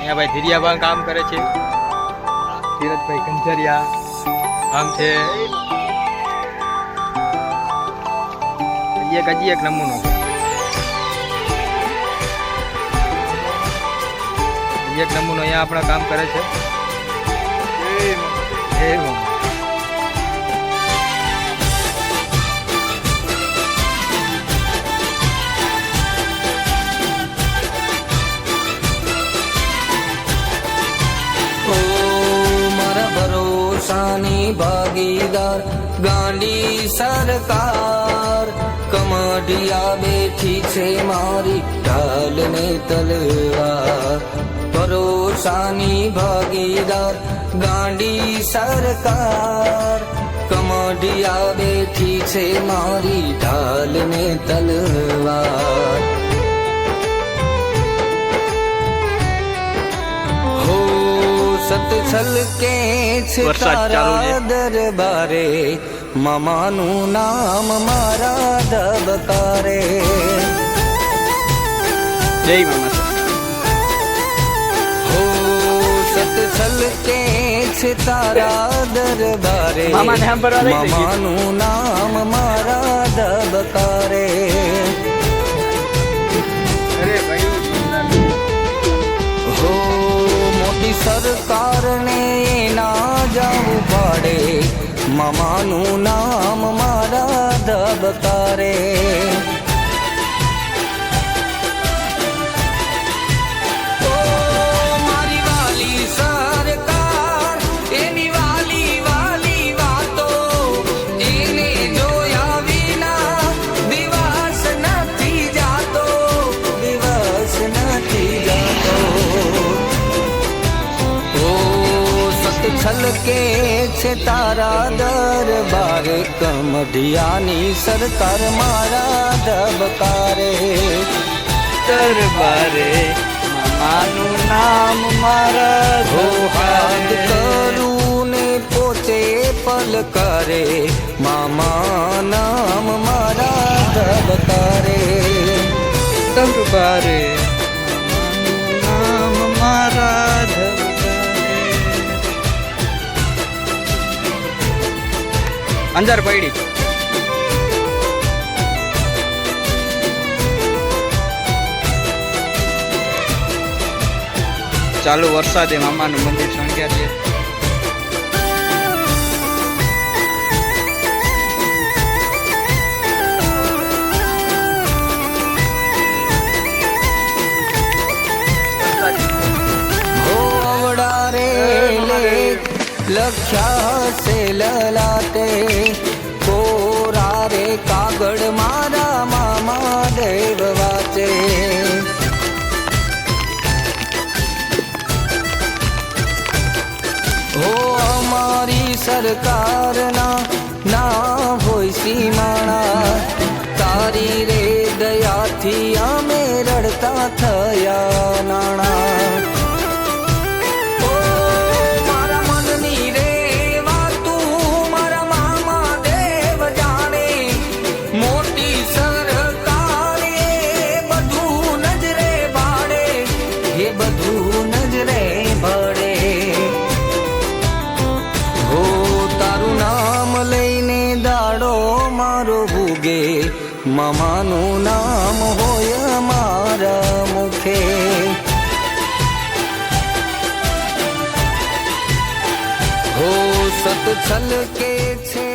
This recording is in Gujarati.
અહીંયા ભાઈ ધીરિયા કામ કરે છે, ધીરજભાઈ કંજરિયા આમ છે. હજી એક નમૂનો છે, એક નમૂનો અહીંયા આપણા કામ કરે છે. ભાગીદાર ગાંડી સરકાર કમડિયા બેઠી છે મારી ઢાલ ને તલવાર. ભરોસાની ભાગીદાર ગાંડી સરકાર કમડિયા બેઠી છે મારી ઢાલ ને તલવાર. સત છલકે છે તારા દરબારે મામાનું નામ મારા ધબકારે. જય મામા. હો સત છલકે છે તારા દરબારે મામાનું નામ મારા ધબકારે. સરકારને ના જવું પડે મામાનું નામ મારા ધબકારે. મારી વાલી સરકાર એની વાલી વાલી વાતો એને જોયા વિના દિવસ નથી જાતો, દિવસ નથી જાતો. છલકે છે તારા દરબારે કમઢિયાની સરકાર મારા ધબકારે. દરબારે મામાનું નામ મારા હાથ કરું ને પોતે પલકારે મામા નામ મારા ધબકારે. દરબારે નામ મારા ધબકારે. અંદર પડી ચાલુ વરસાદે મામાનું મંદિર શણગ્યા છે. લખ્યા છે લલાટે કોરા રે કાગળ મારા મામા દેવ વાચે. હો અમારી સરકારના ના હોય સીમાણા તારી રે દયાથી અમે રડતા થયા નાણા. મામાનું નામ હોય મારા મુખે. હો સત છલકે છે.